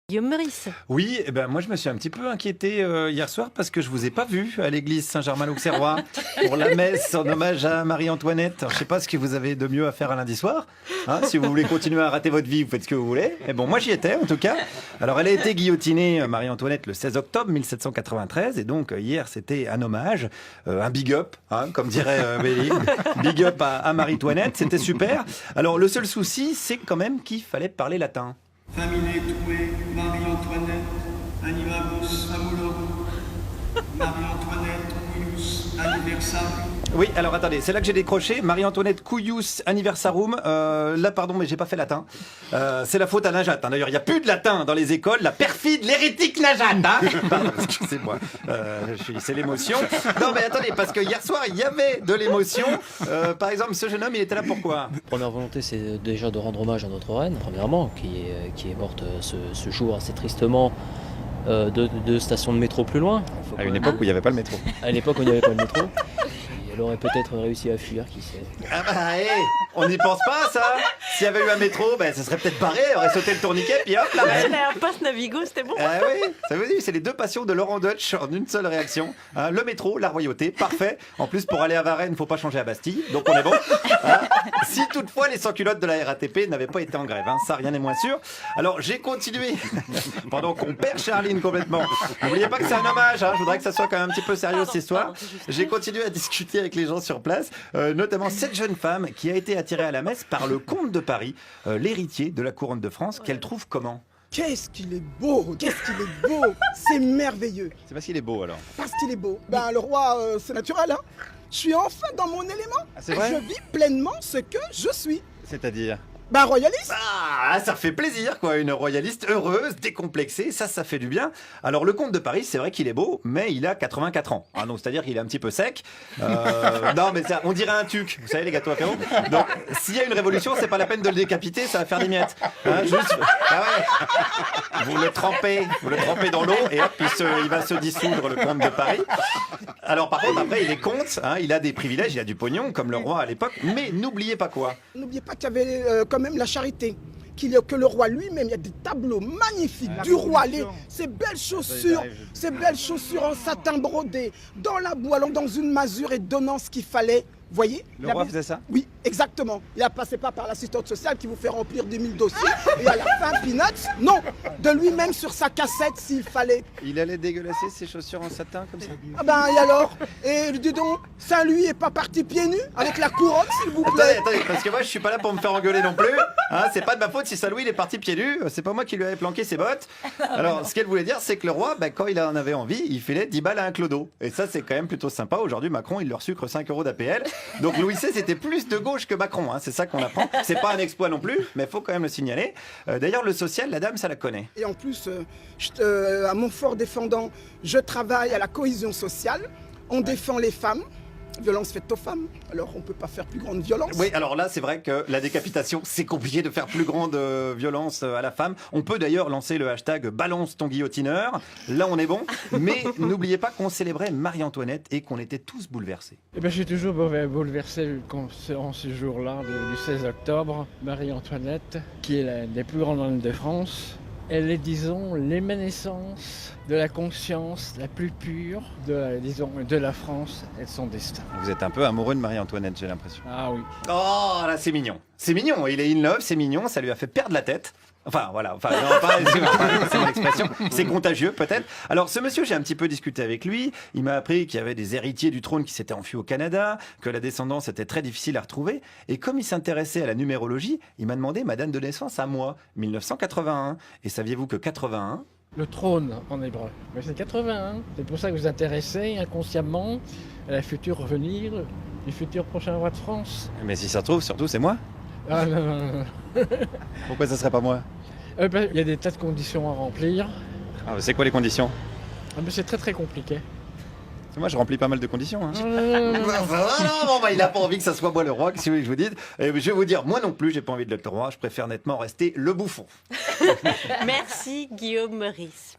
Guillaume Meurice. Oui, eh ben moi je me suis un petit peu inquiété hier soir parce que je vous ai pas vu à l'église Saint-Germain-l'Auxerrois pour la messe en hommage à Marie-Antoinette. Alors, je sais pas ce que vous avez de mieux à faire un lundi soir. Hein, si vous voulez continuer à rater votre vie, vous faites ce que vous voulez. Mais bon, moi j'y étais en tout cas. Alors elle a été guillotinée, Marie-Antoinette, le 16 octobre 1793. Et donc hier c'était un hommage, un big up, hein, comme dirait Béli. Big up à Marie-Antoinette, c'était super. Alors le seul souci, c'est quand même qu'il fallait parler latin. Famine tue Marie-Antoinette, animabus amulorum, Marie-Antoinette, cuius anniversarium. Oui, alors attendez, c'est là que j'ai décroché. Marie-Antoinette Cuius Anniversarum. Là, pardon, mais j'ai pas fait latin. C'est la faute à Najat. Hein. D'ailleurs, il n'y a plus de latin dans les écoles. La perfide, l'hérétique Najat. Hein. Pardon, excusez-moi. C'est l'émotion. Non, mais attendez, parce que hier soir, il y avait de l'émotion. Par exemple, ce jeune homme, il était là pourquoi? Première volonté, c'est déjà de rendre hommage à notre reine, premièrement, qui est morte ce jour assez tristement. Deux stations de métro plus loin. À une époque où il n'y avait pas le métro. À l'époque où il n'y avait pas le métro. Elle aurait peut-être réussi à fuir, qui sait. Ah bah, hey, on n'y pense pas, ça. S'il y avait eu un métro, ben, ça serait peut-être barré, elle aurait sauté le tourniquet, puis hop, la reine. Un passe Navigo, c'était bon. Ah oui, ça veut dire, c'est les deux passions de Laurent Deutsch en une seule réaction. Hein, le métro, la royauté, parfait. En plus, pour aller à Varennes, il ne faut pas changer à Bastille, donc on est bon. Hein, si toutefois les sans-culottes de la RATP n'avaient pas été en grève, hein, ça rien n'est moins sûr. Alors j'ai continué, pendant qu'on perd Charline complètement. N'oubliez pas que c'est un hommage, hein, je voudrais que ça soit quand même un petit peu sérieux cette histoire. J'ai continué à discuter avec les gens sur place, notamment cette jeune femme qui a été attirée à la messe par le comte de Paris, l'héritier de la couronne de France, qu'elle trouve comment? Qu'est-ce qu'il est beau, qu'est-ce qu'il est beau, c'est merveilleux. C'est parce qu'il est beau alors. Parce qu'il est beau. Ben le roi, c'est naturel, hein. Je suis enfin dans mon élément. Ah, c'est vrai? Je vis pleinement ce que je suis. C'est-à-dire? Ben royaliste. Ah, ça fait plaisir, quoi. Une royaliste heureuse, décomplexée, ça fait du bien. Alors, le comte de Paris, c'est vrai qu'il est beau, mais il a 84 ans. Ah, donc, c'est-à-dire qu'il est un petit peu sec. Non, mais ça, on dirait un tuc. Vous savez, les gâteaux à carottes. Donc, s'il y a une révolution, c'est pas la peine de le décapiter, ça va faire des miettes. Hein, juste, ah ouais. Vous le trempez dans l'eau et hop, il va se dissoudre, le comte de Paris. Alors, par contre, après, il est comte, hein, il a des privilèges, il a du pognon, comme le roi à l'époque. Mais n'oubliez pas quoi? N'oubliez pas qu'il y avait quand même la charité. Que le roi lui-même, il y a des tableaux magnifiques du roi, ces belles chaussures en satin brodé, dans la boue, allant dans une masure et donnant ce qu'il fallait. Voyez? Le roi faisait ça? Oui, exactement. Il a passé pas par l'assistante sociale qui vous fait remplir 10 000 dossiers et à la fin, peanuts. Non, de lui-même sur sa cassette s'il fallait. Il allait dégueulasser ses chaussures en satin comme ça? Ah ben et alors? Et dis donc, Saint-Louis est pas parti pieds nus avec la couronne, s'il vous plaît? Attendez, parce que moi je suis pas là pour me faire engueuler non plus. Hein, c'est pas de ma faute si Saint-Louis il est parti pieds nus. C'est pas moi qui lui avais planqué ses bottes. Alors ce qu'elle voulait dire, c'est que le roi, ben, quand il en avait envie, il filait 10 balles à un clodo. Et ça c'est quand même plutôt sympa. Aujourd'hui Macron il leur sucre 5 € d'APL. Donc Louis XVI était plus de gauche que Macron. Hein, c'est ça qu'on apprend. C'est pas un exploit non plus, mais faut quand même le signaler. D'ailleurs le social, la dame ça la connaît. Et en plus, à mon fort défendant, je travaille à la cohésion sociale. On défend les femmes. Violence faite aux femmes, alors on peut pas faire plus grande violence. Oui, alors là c'est vrai que la décapitation, c'est compliqué de faire plus grande violence à la femme. On peut d'ailleurs lancer le hashtag balance ton guillotineur. Là on est bon, mais n'oubliez pas qu'on célébrait Marie-Antoinette et qu'on était tous bouleversés. Eh ben, je suis toujours bouleversé en ce jour-là, du 16 octobre. Marie-Antoinette, qui est la des plus grandes dames de France. Elle est, disons, l'émanescence de la conscience la plus pure de la France et de son destin. Vous êtes un peu amoureux de Marie-Antoinette, j'ai l'impression. Ah oui. Oh là c'est mignon. C'est mignon, il est in love, c'est mignon, ça lui a fait perdre la tête. Enfin voilà, non, c'est mon expression, c'est contagieux peut-être. Alors ce monsieur, j'ai un petit peu discuté avec lui, il m'a appris qu'il y avait des héritiers du trône qui s'étaient enfuis au Canada, que la descendance était très difficile à retrouver, et comme il s'intéressait à la numérologie, il m'a demandé ma date de naissance à moi, 1981. Et saviez-vous que 81... Le trône en hébreu. Mais c'est 81. C'est pour ça que vous vous intéressez inconsciemment à la future venir du futur prochain roi de France. Mais si ça se trouve, surtout c'est moi. Ah non, non, non. Pourquoi ça serait pas moi? Il y a des tas de conditions à remplir. Ah, c'est quoi les conditions? Ah, mais c'est très très compliqué. Moi, je remplis pas mal de conditions. Hein. Non. Il n'a pas envie que ça soit moi le roi, si vous voulez que je vous dise. Et je vais vous dire, moi non plus, j'ai pas envie de être le roi. Je préfère nettement rester le bouffon. Merci Guillaume Meurice.